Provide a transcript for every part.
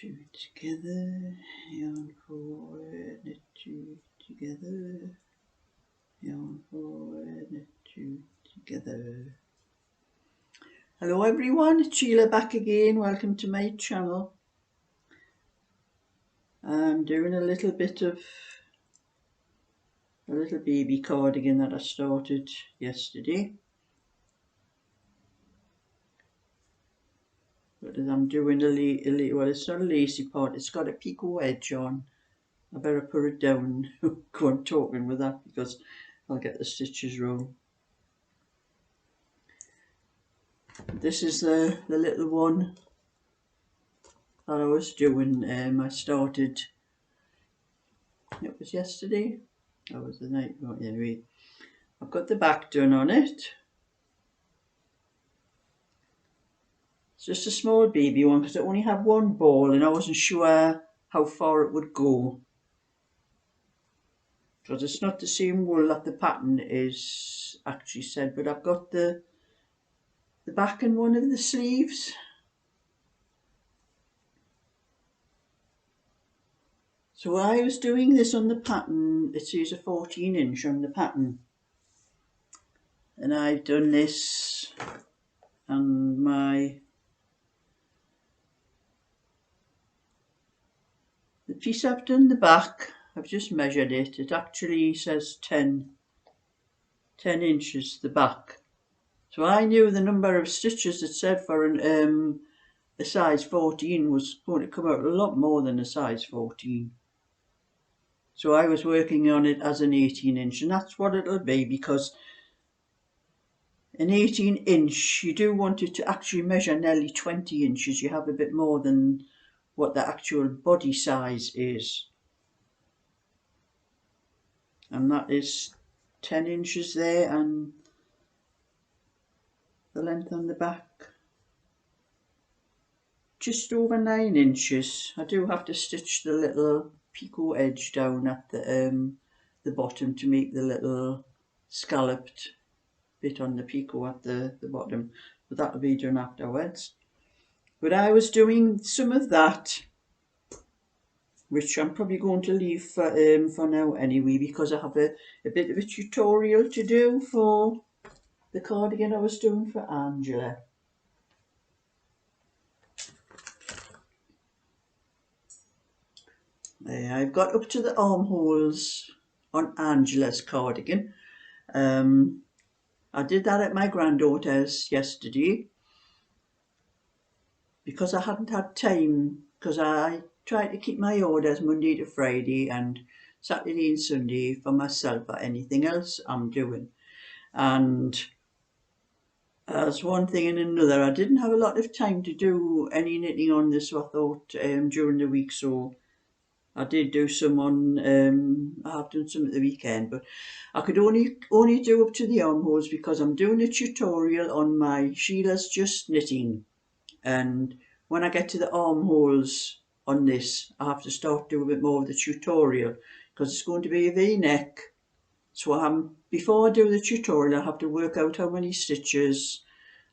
two together, yarn forward, knit two together, yarn forward, knit two together. Hello everyone, it's Sheila back again. Welcome to my channel. I'm doing a little bit of a little baby cardigan that I started yesterday. But I'm doing well, it's not a lacy part, it's got a picot edge on. I better put it down and go on talking with that because I'll get the stitches wrong. This is the little one that I was doing. I started, it was yesterday, that was the night, anyway. I've got the back done on it. It's just a small baby one because I only had one ball and I wasn't sure how far it would go. Because it's not the same wool that the pattern is actually said, but I've got the back in one of the sleeves. So I was doing this on the pattern, it says a 14" on the pattern. And I've done this and the piece I've done the back, I've just measured it. It actually says 10 inches the back. So I knew the number of stitches it said for a size 14 was going to come out a lot more than a size 14. So I was working on it as an 18" and that's what it'll be, because an 18" you do want it to actually measure nearly 20 inches. You have a bit more than what the actual body size is. And that is 10 inches there, and the length on the back just over 9 inches. I do have to stitch the little picot edge down at the bottom to make the little scalloped bit on the picot at the bottom, but that'll be done afterwards. But I was doing some of that, which I'm probably going to leave for now anyway, because I have a bit of a tutorial to do for the cardigan I was doing for Angela. I've got up to the armholes on Angela's cardigan. I did that at my granddaughter's yesterday because I hadn't had time, because I tried to keep my orders Monday to Friday and Saturday and Sunday for myself or anything else I'm doing. And as one thing and another, I didn't have a lot of time to do any knitting on this, so I thought during the week, so I did do some on, I have done some at the weekend, but I could only do up to the armholes because I'm doing a tutorial on my Sheila's Just Knitting. And when I get to the armholes on this, I have to start doing a bit more of the tutorial because it's going to be a V-neck. So before I do the tutorial, I have to work out how many stitches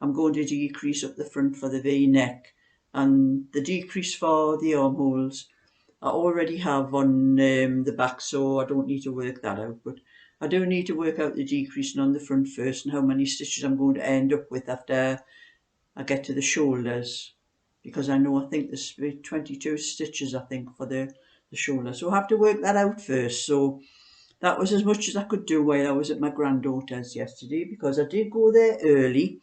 I'm going to decrease up the front for the V-neck, and the decrease for the armholes I already have on the back, so I don't need to work that out. But I do need to work out the decreasing on the front first and how many stitches I'm going to end up with after I get to the shoulders, because I think there's 22 stitches I think for the shoulder, so I have to work that out first. So that was as much as I could do while I was at my granddaughter's yesterday, because I did go there early.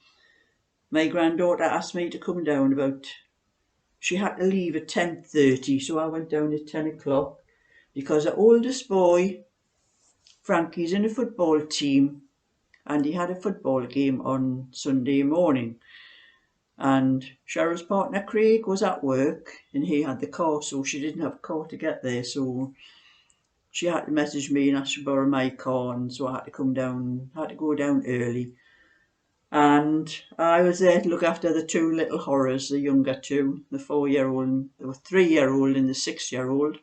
My granddaughter asked me to come down she had to leave at 10:30, so I went down at 10 o'clock because our oldest boy, Frankie's in a football team and he had a football game on Sunday morning. And Cheryl's partner Craig was at work and he had the car, so she didn't have a car to get there, so she had to message me and ask to borrow my car, and so I had to go down early. And I was there to look after the two little horrors, the younger two, the 4-year-old, the 3-year-old and the 6-year-old.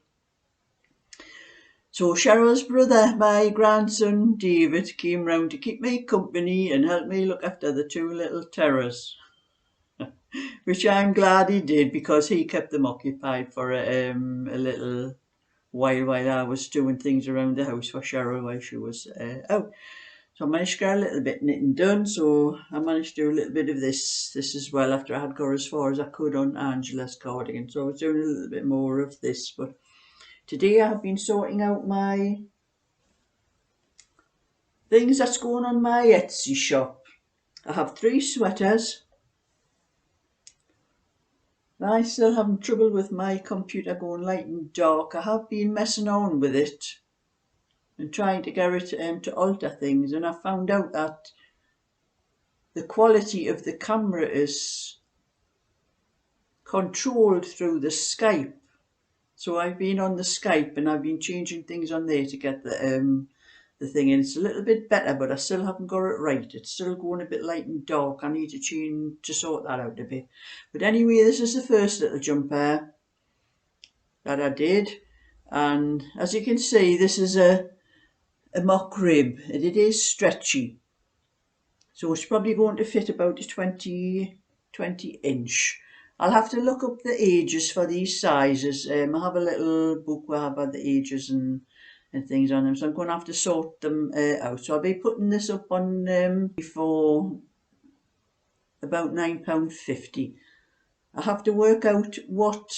So Cheryl's brother, my grandson David, came round to keep me company and help me look after the two little terrors. which I'm glad he did, because he kept them occupied for a little while I was doing things around the house for Cheryl while she was out. So I managed to get a little bit knitting done, so I managed to do a little bit of this as well after I had got as far as I could on Angela's cardigan. So I was doing a little bit more of this, but today I have been sorting out my things that's going on my Etsy shop. I have 3 sweaters. I still having trouble with my computer going light and dark. I have been messing on with it and trying to get it to alter things, and I found out that the quality of the camera is controlled through the Skype. So I've been on the Skype and I've been changing things on there to get the thing in. It's a little bit better, but I still haven't got it right. It's still going a bit light and dark. I need to change to sort that out a bit. But anyway, this is the first little jumper that I did, and as you can see, this is a mock rib, and it is stretchy, so it's probably going to fit about a 20 inch. I'll have to look up the ages for these sizes. I have a little book where I have the ages and things on them, so I'm going to have to sort them out. So I'll be putting this up on for about £9.50. I have to work out what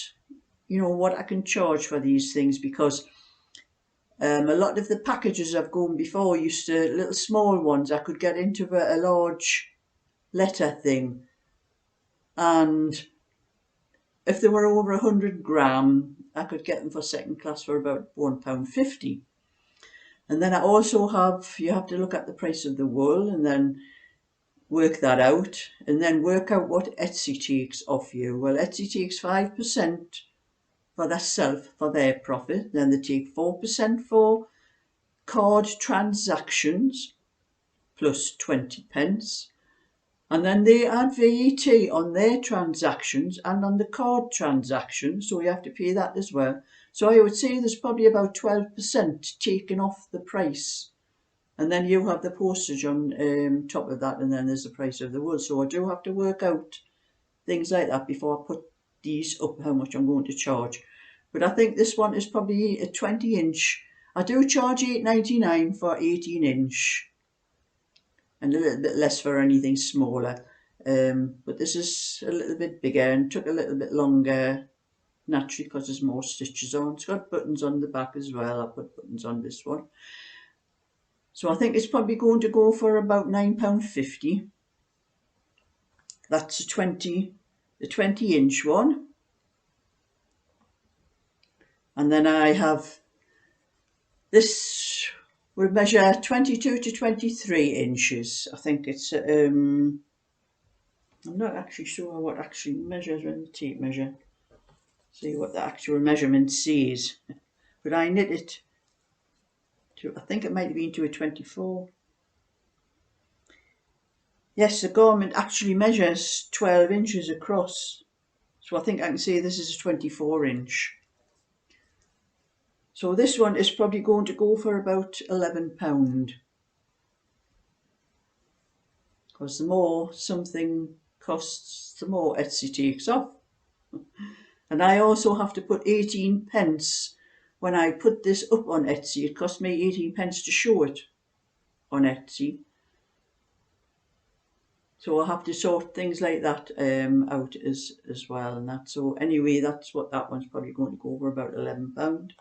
I can charge for these things, because a lot of the packages I've gone before used to, little small ones, I could get into a large letter thing, and if they were over 100 gram, I could get them for second class for about £1.50. And then I also you have to look at the price of the wool and then work that out, and then work out what Etsy takes off you. Well, Etsy takes 5% for themselves, for their profit. Then they take 4% for card transactions plus 20 pence. And then they add VAT on their transactions and on the card transactions, so you have to pay that as well. So I would say there's probably about 12% taken off the price. And then you have the postage on top of that, and then there's the price of the wool. So I do have to work out things like that before I put these up, how much I'm going to charge. But I think this one is probably a 20 inch. I do charge £8.99 for 18 inch. And a little bit less for anything smaller, but this is a little bit bigger and took a little bit longer, naturally, because there's more stitches on. It's got buttons on the back as well. I put buttons on this one, so I think it's probably going to go for about £9.50. That's the 20 inch one, and then I have this will measure 22 to 23 inches. I think it's I'm not actually sure what actually measures when the tape measure. See what the actual measurement says. But I knit it to, I think it might have been to a 24. Yes, the garment actually measures 12 inches across. So I think I can say this is a 24 inch. So this one is probably going to go for about £11. Because the more something costs, the more Etsy takes off. And I also have to put 18 pence when I put this up on Etsy. It cost me 18 pence to show it on Etsy. So I have to sort things like that out as well, and that. So anyway, that's what that one's probably going to go over, about £11.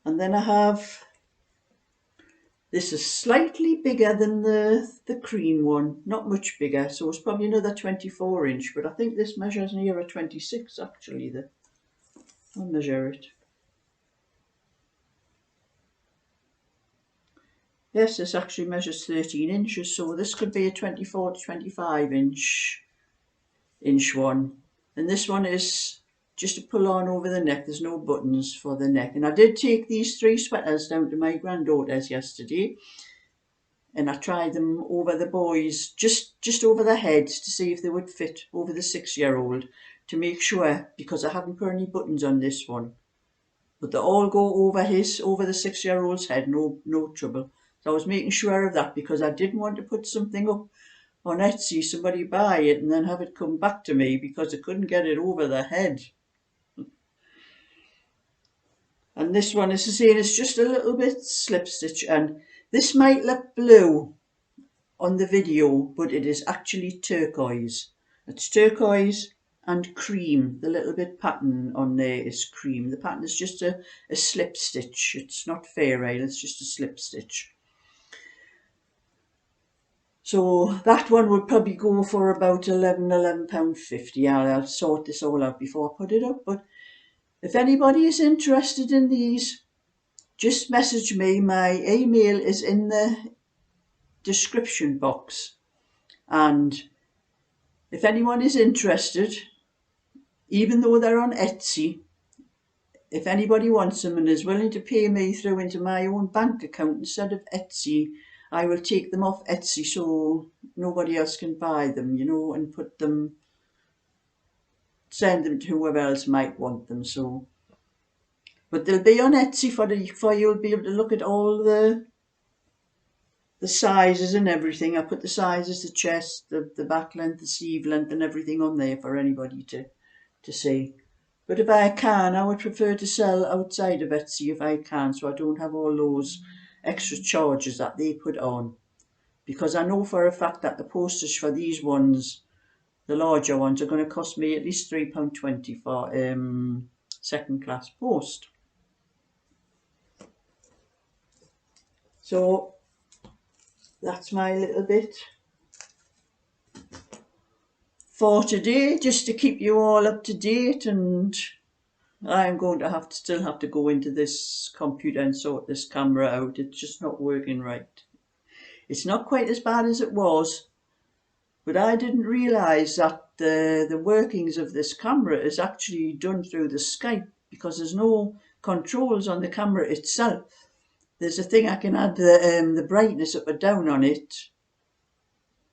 And then I have, this is slightly bigger than the cream one, not much bigger, so it's probably another 24 inch, but I think this measures near a 26 actually. I'll measure it. Yes, this actually measures 13 inches, so this could be a 24 to 25 inch one. And this one is just to pull on over the neck. There's no buttons for the neck. And I did take these 3 sweaters down to my granddaughter's yesterday, and I tried them over the boys, just over their heads, to see if they would fit over the 6-year-old, to make sure, because I hadn't put any buttons on this one. But they all go over the 6-year-old's head, no trouble. So I was making sure of that because I didn't want to put something up on Etsy, somebody buy it and then have it come back to me because I couldn't get it over the head. And this one, as I say, it's just a little bit slip stitch, and this might look blue on the video, but it is actually turquoise. It's turquoise and cream. The little bit pattern on there is cream. The pattern is just a slip stitch. It's not fair rail, it's just a slip stitch. So that one would probably go for about £11.50. I'll sort this all out before I put it up. But if anybody is interested in these, just message me. My email is in the description box. And if anyone is interested, even though they're on Etsy, if anybody wants them and is willing to pay me through into my own bank account instead of Etsy, I will take them off Etsy so nobody else can buy them, and send them to whoever else might want them. So, but they'll be on Etsy for you'll be able to look at all the sizes and everything. I put the sizes, the chest, the back length, the sleeve length and everything on there for anybody to see. But if I can, I would prefer to sell outside of Etsy if I can, so I don't have all those extra charges that they put on. Because I know for a fact that the postage for these ones, the larger ones, are going to cost me at least £3.20 for second class post. So that's my little bit for today, just to keep you all up to date. And I'm going to still have to go into this computer and sort this camera out. It's just not working right. It's not quite as bad as it was, but I didn't realise that the workings of this camera is actually done through the Skype, because there's no controls on the camera itself. There's a thing I can add the brightness up or down on it.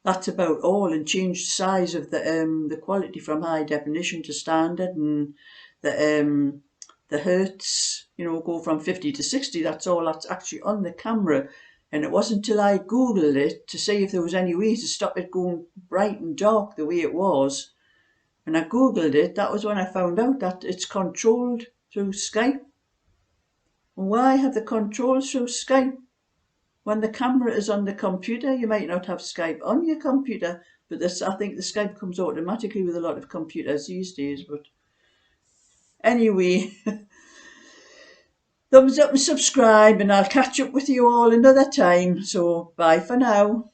That's about all, and change the size of the quality from high definition to standard, and the hertz, go from 50 to 60. That's all that's actually on the camera. And it wasn't until I googled it to see if there was any way to stop it going bright and dark the way it was. And I googled it, that was when I found out that it's controlled through Skype. Why have the controls through Skype? When the camera is on the computer, you might not have Skype on your computer, but I think the Skype comes automatically with a lot of computers these days. But anyway, thumbs up and subscribe, and I'll catch up with you all another time. So bye for now.